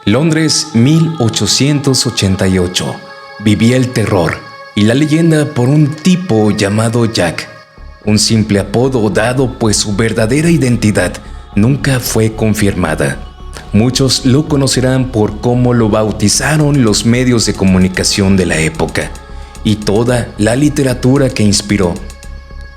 Londres, 1888. Vivía el terror y la leyenda por un tipo llamado Jack. Un simple apodo dado pues su verdadera identidad nunca fue confirmada. Muchos lo conocerán por cómo lo bautizaron los medios de comunicación de la época y toda la literatura que inspiró.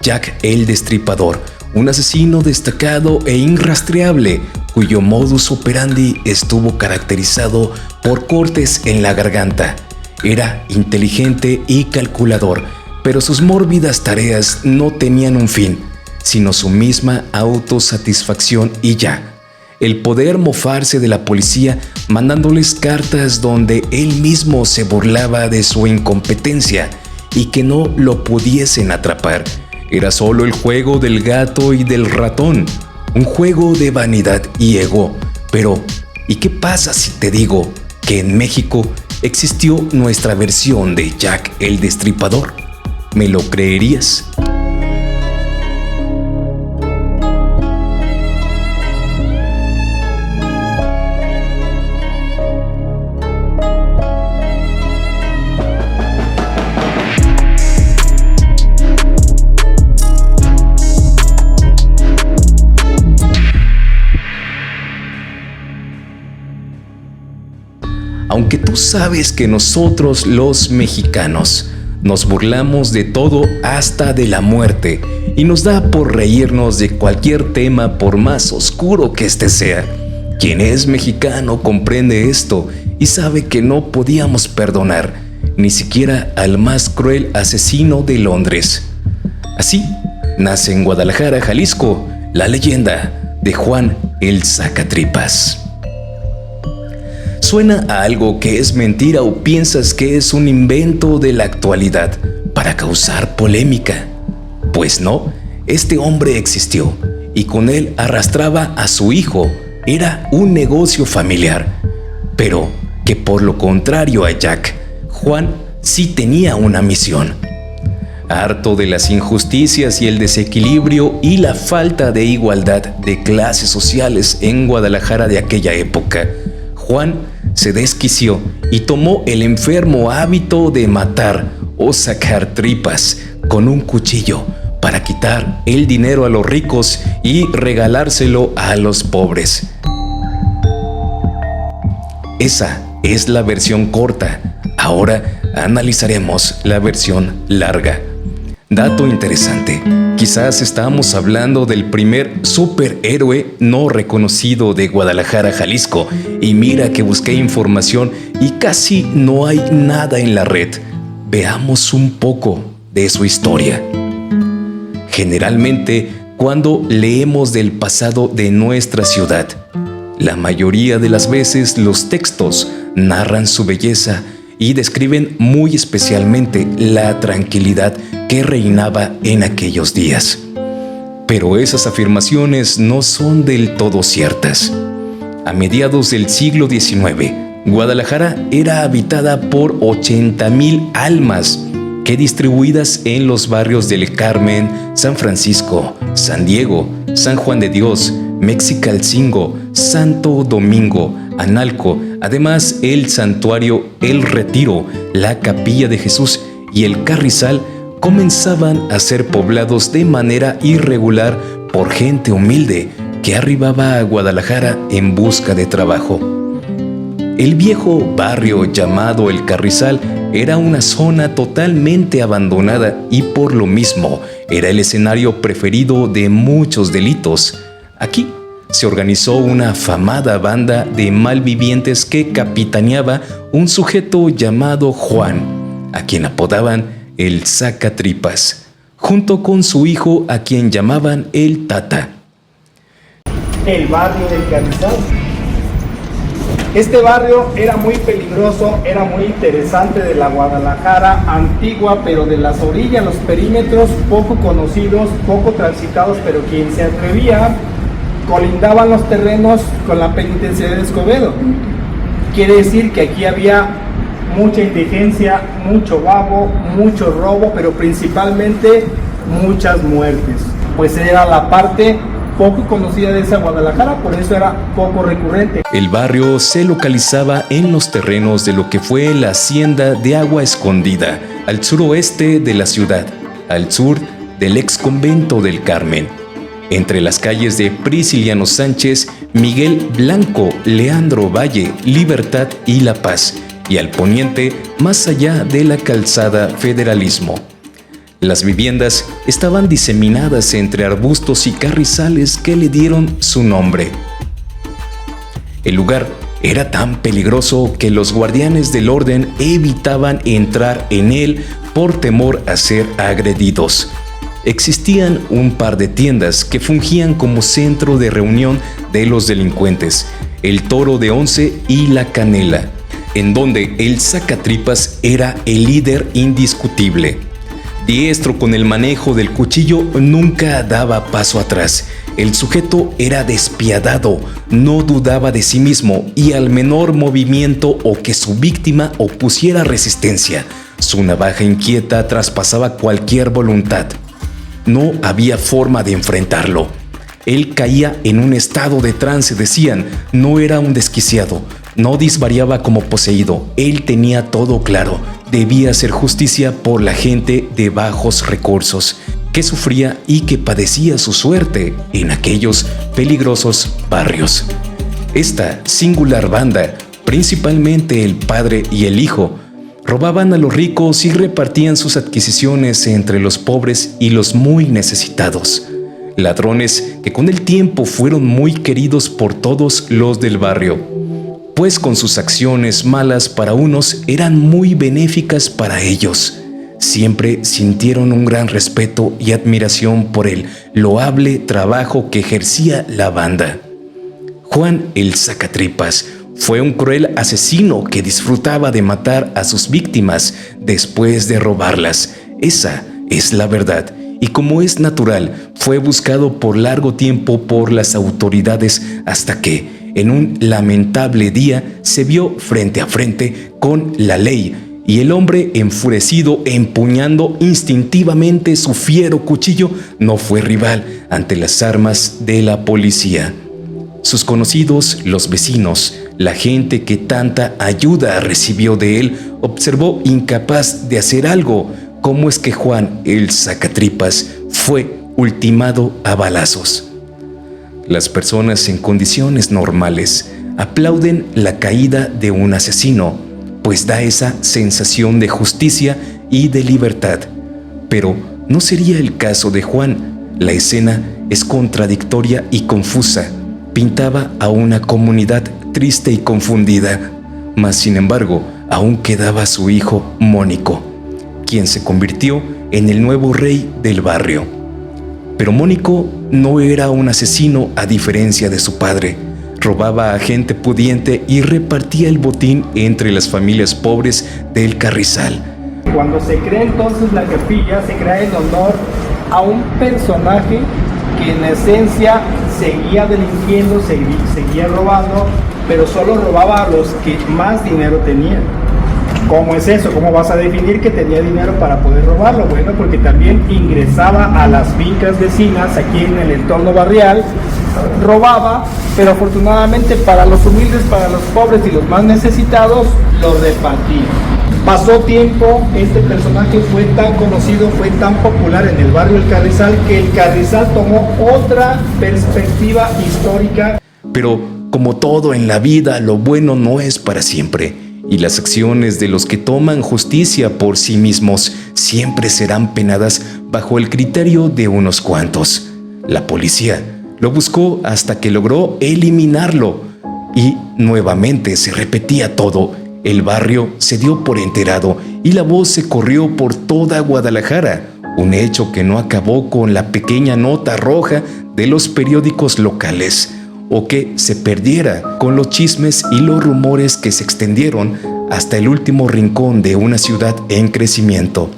Jack el Destripador, un asesino destacado e irrastreable, cuyo modus operandi estuvo caracterizado por cortes en la garganta. Era inteligente y calculador, pero sus mórbidas tareas no tenían un fin, sino su misma autosatisfacción y ya. El poder mofarse de la policía mandándoles cartas donde él mismo se burlaba de su incompetencia y que no lo pudiesen atrapar. Era solo el juego del gato y del ratón, un juego de vanidad y ego. Pero, ¿y qué pasa si te digo que en México existió nuestra versión de Jack el Destripador? ¿Me lo creerías? Aunque tú sabes que nosotros los mexicanos nos burlamos de todo hasta de la muerte y nos da por reírnos de cualquier tema por más oscuro que éste sea. Quien es mexicano comprende esto y sabe que no podíamos perdonar ni siquiera al más cruel asesino de Londres. Así nace en Guadalajara, Jalisco, la leyenda de Juan el Sacatripas. ¿Suena a algo que es mentira o piensas que es un invento de la actualidad para causar polémica? Pues no, este hombre existió y con él arrastraba a su hijo. Era un negocio familiar. Pero que por lo contrario a Jack, Juan sí tenía una misión. Harto de las injusticias y el desequilibrio y la falta de igualdad de clases sociales en Guadalajara de aquella época, Juan se desquició y tomó el enfermo hábito de matar o sacar tripas con un cuchillo para quitar el dinero a los ricos y regalárselo a los pobres. Esa es la versión corta. Ahora analizaremos la versión larga. Dato interesante, quizás estamos hablando del primer superhéroe no reconocido de Guadalajara, Jalisco, y mira que busqué información y casi no hay nada en la red. Veamos un poco de su historia. Generalmente, cuando leemos del pasado de nuestra ciudad, la mayoría de las veces los textos narran su belleza y describen muy especialmente la tranquilidad que reinaba en aquellos días. Pero esas afirmaciones no son del todo ciertas. A mediados del siglo XIX, Guadalajara era habitada por 80,000 almas que distribuidas en los barrios del Carmen, San Francisco, San Diego, San Juan de Dios, Mexicalcingo, Santo Domingo, Analco, además el santuario El Retiro, la Capilla de Jesús y el Carrizal comenzaban a ser poblados de manera irregular por gente humilde que arribaba a Guadalajara en busca de trabajo. El viejo barrio llamado El Carrizal era una zona totalmente abandonada y por lo mismo era el escenario preferido de muchos delitos. Aquí se organizó una afamada banda de malvivientes que capitaneaba un sujeto llamado Juan, a quien apodaban el Sacatripas, junto con su hijo a quien llamaban el Tata. El barrio del Carrizal. Este barrio era muy peligroso, era muy interesante de la Guadalajara antigua, pero de las orillas, los perímetros poco conocidos, poco transitados, pero quien se atrevía, colindaban los terrenos con la penitenciaría de Escobedo. Quiere decir que aquí había mucha indigencia, mucho vago, mucho robo, pero principalmente muchas muertes, pues era la parte poco conocida de esa Guadalajara, por eso era poco recurrente. El barrio se localizaba en los terrenos de lo que fue la hacienda de Agua Escondida, al suroeste de la ciudad, al sur del ex convento del Carmen, entre las calles de Prisciliano Sánchez, Miguel Blanco, Leandro Valle, Libertad y La Paz, y al poniente, más allá de la calzada Federalismo. Las viviendas estaban diseminadas entre arbustos y carrizales que le dieron su nombre. El lugar era tan peligroso que los guardianes del orden evitaban entrar en él por temor a ser agredidos. Existían un par de tiendas que fungían como centro de reunión de los delincuentes, el Toro de Once y la Canela, en donde el Sacatripas era el líder indiscutible. Diestro con el manejo del cuchillo, nunca daba paso atrás. El sujeto era despiadado, no dudaba de sí mismo y al menor movimiento o que su víctima opusiera resistencia, su navaja inquieta traspasaba cualquier voluntad. No había forma de enfrentarlo. Él caía en un estado de trance, decían, no era un desquiciado, no disvariaba como poseído, él tenía todo claro, debía hacer justicia por la gente de bajos recursos, que sufría y que padecía su suerte en aquellos peligrosos barrios. Esta singular banda, principalmente el padre y el hijo, robaban a los ricos y repartían sus adquisiciones entre los pobres y los muy necesitados. Ladrones que con el tiempo fueron muy queridos por todos los del barrio, pues con sus acciones malas para unos eran muy benéficas para ellos. Siempre sintieron un gran respeto y admiración por el loable trabajo que ejercía la banda. Juan el Sacatripas fue un cruel asesino que disfrutaba de matar a sus víctimas después de robarlas. Esa es la verdad. Y como es natural, fue buscado por largo tiempo por las autoridades hasta que, en un lamentable día, se vio frente a frente con la ley y el hombre, enfurecido, empuñando instintivamente su fiero cuchillo, no fue rival ante las armas de la policía. Sus conocidos, los vecinos, la gente que tanta ayuda recibió de él, observó incapaz de hacer algo. ¿Cómo es que Juan el Sacatripas fue ultimado a balazos? Las personas en condiciones normales aplauden la caída de un asesino, pues da esa sensación de justicia y de libertad. Pero no sería el caso de Juan. La escena es contradictoria y confusa. Pintaba a una comunidad triste y confundida, mas sin embargo aún quedaba su hijo Mónico, quien se convirtió en el nuevo rey del barrio. Pero Mónico no era un asesino a diferencia de su padre. Robaba a gente pudiente y repartía el botín entre las familias pobres del Carrizal. Cuando se crea entonces la capilla, se crea en honor a un personaje que en esencia seguía delinquiendo, seguía robando, pero solo robaba a los que más dinero tenían. ¿Cómo es eso? ¿Cómo vas a definir que tenía dinero para poder robarlo? Bueno, porque también ingresaba a las fincas vecinas aquí en el entorno barrial, robaba, pero afortunadamente para los humildes, para los pobres y los más necesitados, lo repartía. Pasó tiempo, este personaje fue tan conocido, fue tan popular en el barrio El Carrizal, que el Carrizal tomó otra perspectiva histórica. Pero como todo en la vida, lo bueno no es para siempre. Y las acciones de los que toman justicia por sí mismos siempre serán penadas bajo el criterio de unos cuantos. La policía lo buscó hasta que logró eliminarlo. Y nuevamente se repetía todo. El barrio se dio por enterado y la voz se corrió por toda Guadalajara. Un hecho que no acabó con la pequeña nota roja de los periódicos locales, o que se perdiera con los chismes y los rumores que se extendieron hasta el último rincón de una ciudad en crecimiento.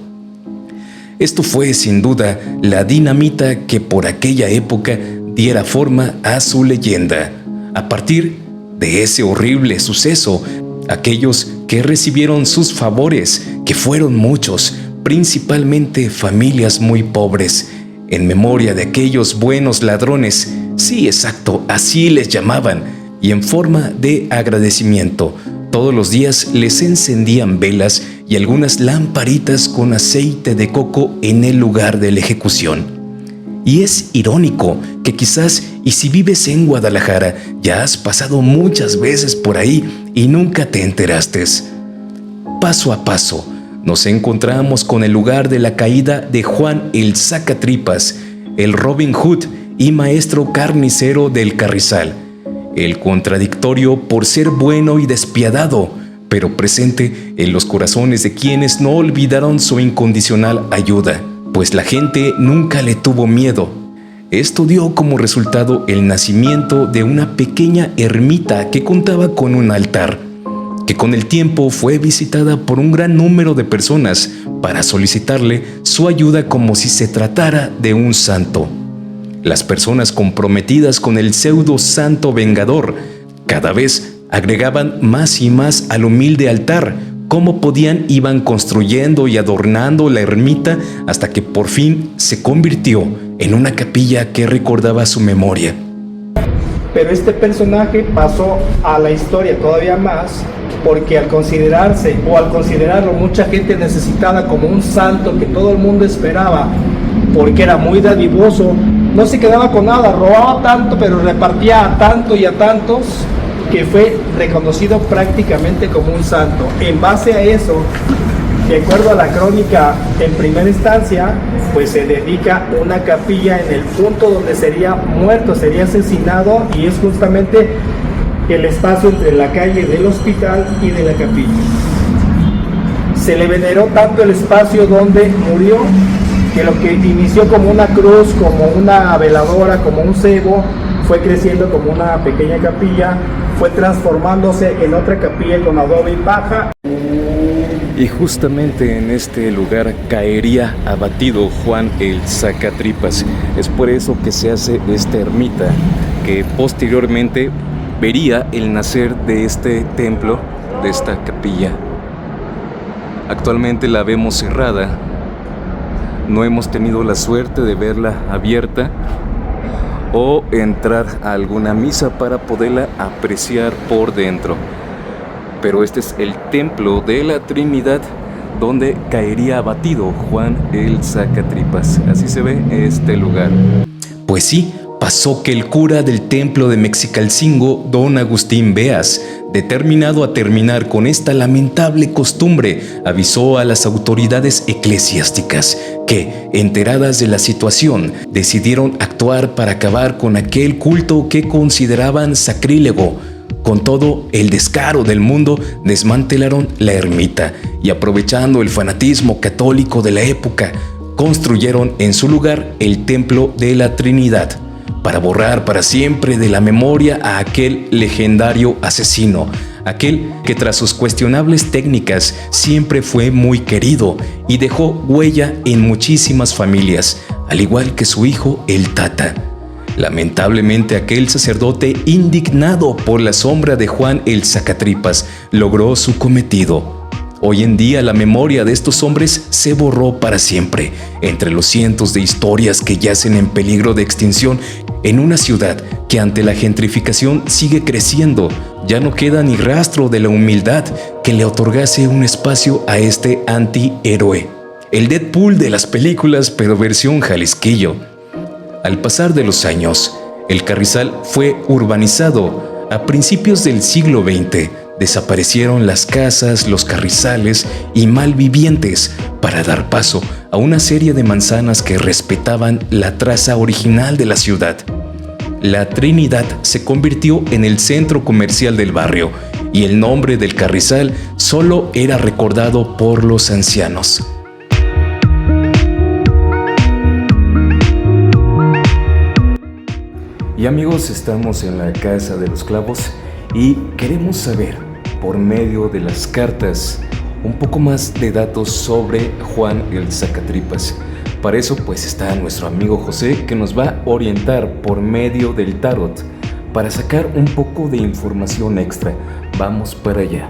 Esto fue sin duda la dinamita que por aquella época diera forma a su leyenda. A partir de ese horrible suceso, aquellos que recibieron sus favores, que fueron muchos, principalmente familias muy pobres, en memoria de aquellos buenos ladrones, Sí, exacto, así les llamaban, y en forma de agradecimiento, todos los días les encendían velas y algunas lamparitas con aceite de coco en el lugar de la ejecución. Y es irónico que quizás, y si vives en Guadalajara, ya has pasado muchas veces por ahí y nunca te enteraste. Paso a paso, nos encontramos con el lugar de la caída de Juan el Sacatripas, el Robin Hood y maestro carnicero del Carrizal, el contradictorio por ser bueno y despiadado, pero presente en los corazones de quienes no olvidaron su incondicional ayuda, pues la gente nunca le tuvo miedo. Esto dio como resultado el nacimiento de una pequeña ermita que contaba con un altar, que con el tiempo fue visitada por un gran número de personas para solicitarle su ayuda como si se tratara de un santo. Las personas comprometidas con el pseudo santo vengador cada vez agregaban más y más al humilde altar. Como podían iban construyendo y adornando la ermita hasta que por fin se convirtió en una capilla que recordaba su memoria. Pero este personaje pasó a la historia todavía más, porque al considerarlo mucha gente necesitada como un santo que todo el mundo esperaba, porque era muy dadivoso, no se quedaba con nada, robaba tanto pero repartía a tanto y a tantos, que fue reconocido prácticamente como un santo. En base a eso, de acuerdo a la crónica, en primera instancia, pues se dedica una capilla en el punto donde sería muerto, sería asesinado, y es justamente el espacio entre la calle del hospital y de la capilla. Se le veneró tanto el espacio donde murió, que lo que inició como una cruz, como una veladora, como un cebo, fue creciendo como una pequeña capilla, fue transformándose en otra capilla con adobe y paja. Y justamente en este lugar caería abatido Juan el Sacatripas. Es por eso que se hace esta ermita, que posteriormente vería el nacer de este templo, de esta capilla. Actualmente la vemos cerrada. No hemos tenido la suerte de verla abierta o entrar a alguna misa para poderla apreciar por dentro. Pero este es el templo de la Trinidad donde caería abatido Juan el Sacatripas. Así se ve este lugar. Pues sí, pasó que el cura del templo de Mexicalcingo, don Agustín Beas, determinado a terminar con esta lamentable costumbre, avisó a las autoridades eclesiásticas que, enteradas de la situación, decidieron actuar para acabar con aquel culto que consideraban sacrílego. Con todo el descaro del mundo, desmantelaron la ermita y, aprovechando el fanatismo católico de la época, construyeron en su lugar el templo de la Trinidad, para borrar para siempre de la memoria a aquel legendario asesino, aquel que tras sus cuestionables técnicas siempre fue muy querido y dejó huella en muchísimas familias, al igual que su hijo el Tata. Lamentablemente, aquel sacerdote, indignado por la sombra de Juan el Sacatripas, logró su cometido. Hoy en día la memoria de estos hombres se borró para siempre, entre los cientos de historias que yacen en peligro de extinción en una ciudad que ante la gentrificación sigue creciendo. Ya no queda ni rastro de la humildad que le otorgase un espacio a este antihéroe. El Deadpool de las películas, pero versión jalisquillo. Al pasar de los años, el Carrizal fue urbanizado. A principios del siglo XX, desaparecieron las casas, los carrizales y malvivientes para dar paso a una serie de manzanas que respetaban la traza original de la ciudad. La Trinidad se convirtió en el centro comercial del barrio y el nombre del Carrizal solo era recordado por los ancianos. Y amigos, estamos en la Casa de los Clavos y queremos saber, por medio de las cartas, un poco más de datos sobre Juan el Sacatripas. Para eso pues está nuestro amigo José, que nos va a orientar por medio del tarot para sacar un poco de información extra. Vamos para allá.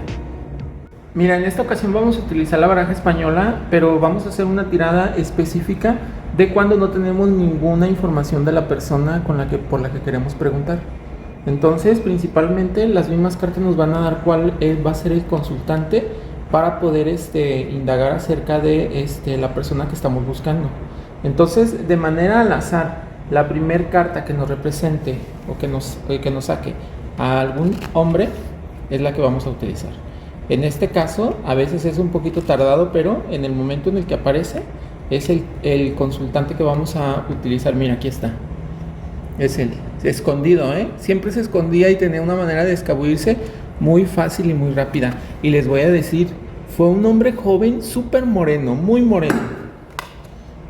Mira, en esta ocasión vamos a utilizar la baraja española, pero vamos a hacer una tirada específica de cuando no tenemos ninguna información de la persona por la que queremos preguntar. Entonces, principalmente las mismas cartas nos van a dar cuál va a ser el consultante para poder indagar acerca de la persona que estamos buscando. Entonces, de manera al azar, la primer carta que nos represente o que nos saque a algún hombre es la que vamos a utilizar. En este caso, a veces es un poquito tardado, pero en el momento en el que aparece, es el consultante que vamos a utilizar. Mira, aquí está. Es él, escondido, siempre se escondía y tenía una manera de escabullirse muy fácil y muy rápida. Y les voy a decir, fue un hombre joven, súper moreno, muy moreno.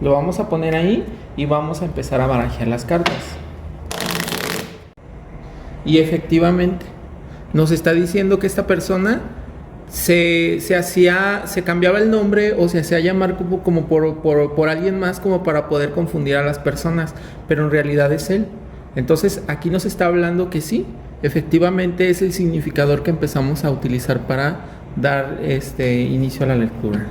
Lo vamos a poner ahí y vamos a empezar a barajear las cartas. Y efectivamente, nos está diciendo que esta persona se cambiaba el nombre o se hacía llamar como por alguien más, como para poder confundir a las personas, pero en realidad es él. Entonces aquí nos está hablando que sí, efectivamente es el significador que empezamos a utilizar para dar inicio a la lectura.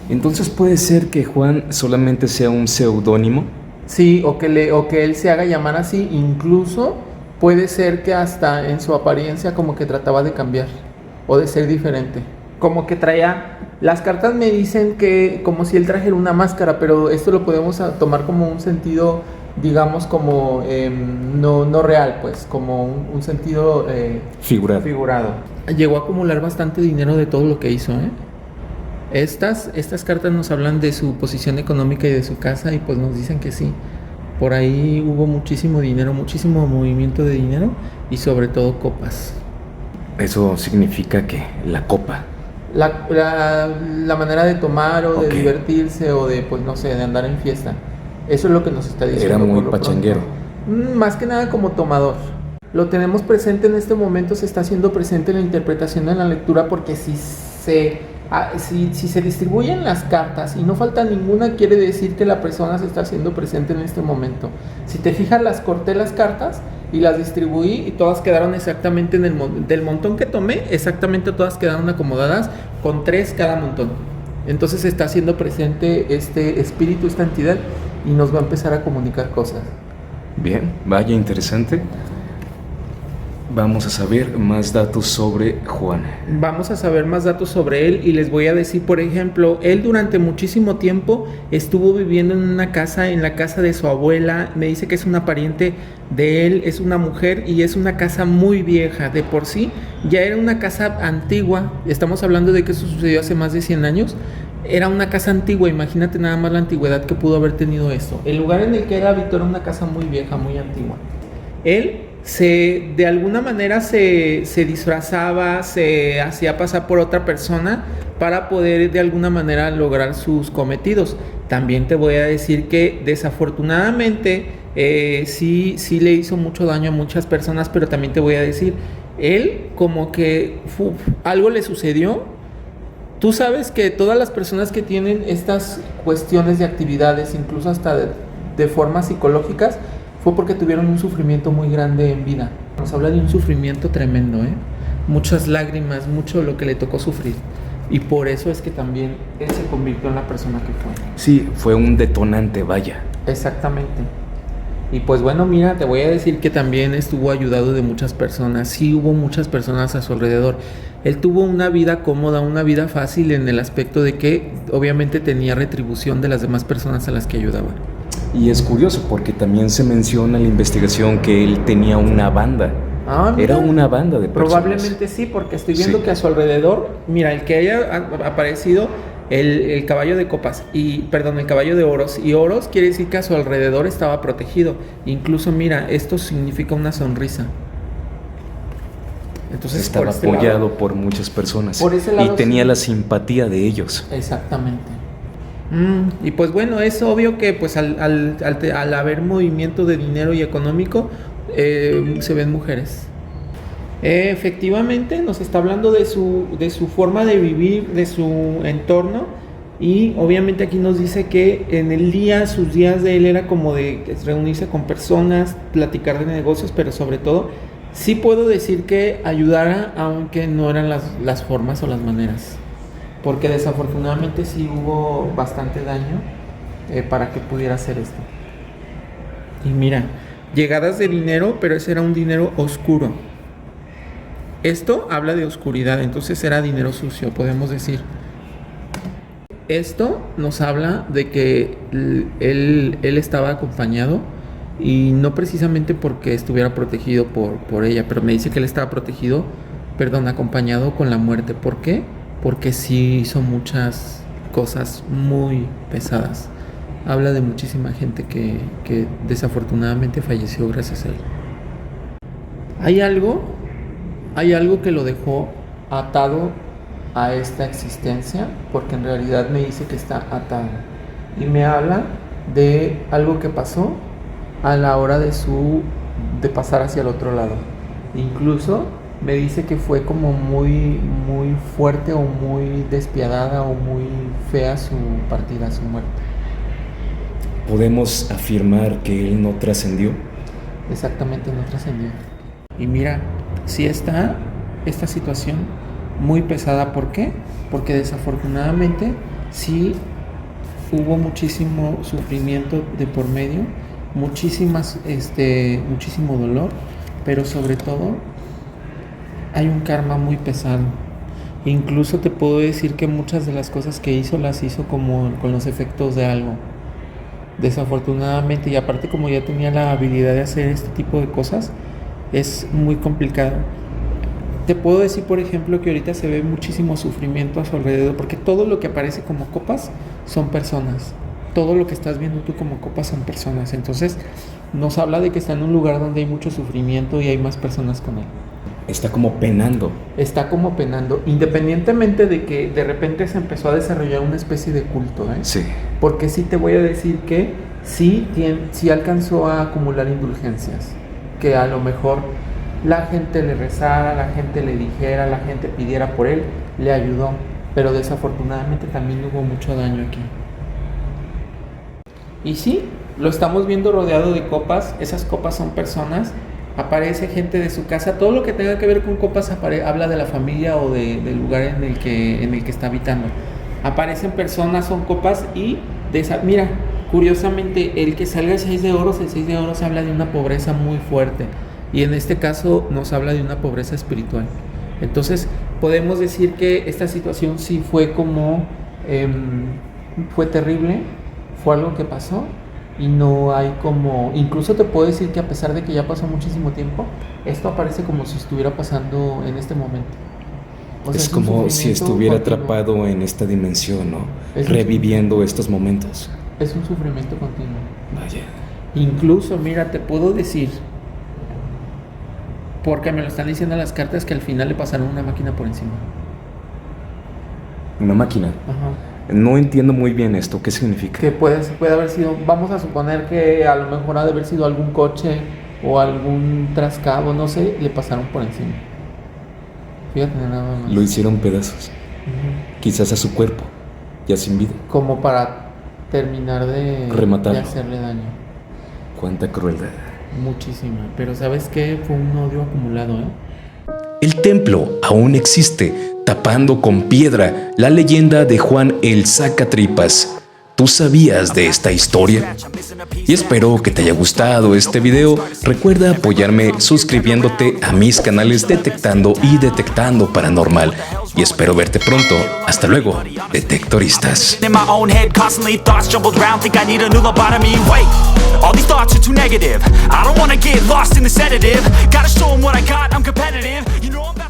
Entonces puede ser que Juan solamente sea un seudónimo. Sí, o que él se haga llamar así. Incluso puede ser que hasta en su apariencia como que trataba de cambiar o de ser diferente, como que traía, las cartas me dicen que como si él trajera una máscara, pero esto lo podemos tomar como un sentido, digamos, como no real, pues, como un sentido figurado. Llegó a acumular bastante dinero de todo lo que hizo, Estas cartas nos hablan de su posición económica y de su casa, y pues nos dicen que sí, por ahí hubo muchísimo dinero, muchísimo movimiento de dinero y sobre todo copas. Eso significa que la copa. La manera de tomar o de divertirse o de, pues no sé, de andar en fiesta. Eso es lo que nos está diciendo. Era muy pachanguero. Más que nada como tomador. Lo tenemos presente en este momento, se está haciendo presente en la interpretación de la lectura, porque si se distribuyen las cartas y no falta ninguna, quiere decir que la persona se está haciendo presente en este momento. Si te fijas, las corté las cartas y las distribuí y todas quedaron exactamente del montón que tomé, exactamente todas quedaron acomodadas con 3 cada montón. Entonces se está haciendo presente este espíritu, esta entidad, y nos va a empezar a comunicar cosas. Bien, vaya interesante. Vamos a saber más datos sobre Juan. Vamos a saber más datos sobre él y les voy a decir, por ejemplo, él durante muchísimo tiempo estuvo viviendo en una casa, en la casa de su abuela. Me dice que es una pariente de él, es una mujer y es una casa muy vieja. De por sí ya era una casa antigua, estamos hablando de que eso sucedió hace más de 100 años. Era una casa antigua, imagínate nada más la antigüedad que pudo haber tenido esto. El lugar en el que él habitó era una casa muy vieja, muy antigua. Él de alguna manera se disfrazaba, se hacía pasar por otra persona para poder de alguna manera lograr sus cometidos. También te voy a decir que desafortunadamente sí le hizo mucho daño a muchas personas, pero también te voy a decir, él como que algo le sucedió. Tú sabes que todas las personas que tienen estas cuestiones de actividades, incluso hasta de formas psicológicas, fue porque tuvieron un sufrimiento muy grande en vida. Nos habla de un sufrimiento tremendo, muchas lágrimas, mucho lo que le tocó sufrir. Y por eso es que también él se convirtió en la persona que fue. Sí, fue un detonante, vaya. Exactamente. Y pues bueno, mira, te voy a decir que también estuvo ayudado de muchas personas. Sí hubo muchas personas a su alrededor. Él tuvo una vida cómoda, una vida fácil en el aspecto de que obviamente tenía retribución de las demás personas a las que ayudaba. Y es curioso porque también se menciona en la investigación que él tenía una banda. Era una banda de personas. Probablemente sí, porque estoy viendo que a su alrededor, mira, el que haya aparecido el caballo de copas, el caballo de oros, y oros quiere decir que a su alrededor estaba protegido. Incluso mira, esto significa una sonrisa. Entonces estaba apoyado por muchas personas por ese lado, y tenía la simpatía de ellos. Exactamente. Y pues bueno, es obvio que pues al haber movimiento de dinero y económico, se ven mujeres. Efectivamente nos está hablando de su forma de vivir, de su entorno, y obviamente aquí nos dice que en el día, sus días de él era como de reunirse con personas, platicar de negocios, pero sobre todo sí puedo decir que ayudara, aunque no eran las formas o las maneras, porque desafortunadamente sí hubo bastante daño para que pudiera hacer esto. Y mira, llegadas de dinero, pero ese era un dinero oscuro. Esto habla de oscuridad, entonces era dinero sucio, podemos decir. Esto nos habla de que él estaba acompañado, y no precisamente porque estuviera protegido por ella, pero me dice que él estaba protegido, acompañado con la muerte. ¿Por qué? Porque sí hizo muchas cosas muy pesadas. Habla de muchísima gente que desafortunadamente falleció gracias a él. Hay algo que lo dejó atado a esta existencia, porque en realidad me dice que está atado. Y me habla de algo que pasó a la hora de pasar hacia el otro lado. Incluso me dice que fue como muy fuerte o muy despiadada o muy fea su partida, su muerte. ¿Podemos afirmar que él no trascendió? Exactamente, no trascendió. Y mira, sí está esta situación muy pesada. ¿Por qué? Porque desafortunadamente sí hubo muchísimo sufrimiento de por medio, muchísimo dolor, pero sobre todo hay un karma muy pesado. Incluso te puedo decir que muchas de las cosas que hizo las hizo como con los efectos de algo. Desafortunadamente, y aparte como ya tenía la habilidad de hacer este tipo de cosas, es muy complicado. Te puedo decir, por ejemplo, que ahorita se ve muchísimo sufrimiento a su alrededor, porque todo lo que aparece como copas son personas. Todo lo que estás viendo tú como copas son personas. Entonces nos habla de que está en un lugar donde hay mucho sufrimiento y hay más personas con él. Está como penando. Está como penando, independientemente de que de repente se empezó a desarrollar una especie de culto, ¿eh? Sí. Porque sí te voy a decir que sí alcanzó a acumular indulgencias, que a lo mejor la gente le rezara, la gente le dijera, la gente pidiera por él, le ayudó, pero desafortunadamente también hubo mucho daño aquí. Y sí, lo estamos viendo rodeado de copas. Esas copas son personas. Aparece gente de su casa. Todo lo que tenga que ver con copas habla de la familia o del lugar en el que está habitando. Aparecen personas, son copas y mira, curiosamente el que salga el 6 de oros, habla de una pobreza muy fuerte, y en este caso nos habla de una pobreza espiritual. Entonces podemos decir que esta situación sí fue como fue terrible, fue algo que pasó. Y no hay como, incluso te puedo decir que a pesar de que ya pasó muchísimo tiempo, esto aparece como si estuviera pasando en este momento. O sea, es como si estuviera atrapado en esta dimensión, ¿no? Reviviendo estos momentos. Es un sufrimiento continuo. Vaya. Incluso, mira, te puedo decir, porque me lo están diciendo las cartas, que al final le pasaron una máquina por encima. ¿Una máquina? Ajá. No entiendo muy bien esto, ¿qué significa? Que puede haber sido, vamos a suponer que a lo mejor ha de haber sido algún coche o algún trascabo, no sé, le pasaron por encima. Fíjate nada más. Lo hicieron pedazos. Uh-huh. Quizás a su cuerpo, ya sin vida. Como para terminar de rematarlo. De hacerle daño. Cuánta crueldad. Muchísima, pero ¿sabes qué? Fue un odio acumulado, ¿eh? El templo aún existe, tapando con piedra la leyenda de Juan el Sacatripas. ¿Tú sabías de esta historia? Y espero que te haya gustado este video. Recuerda apoyarme suscribiéndote a mis canales Detectando y Detectando Paranormal. Y espero verte pronto. Hasta luego, detectoristas. All these thoughts are too negative. I don't wanna get lost in the sedative. Gotta show 'em what I got, I'm competitive. You know I'm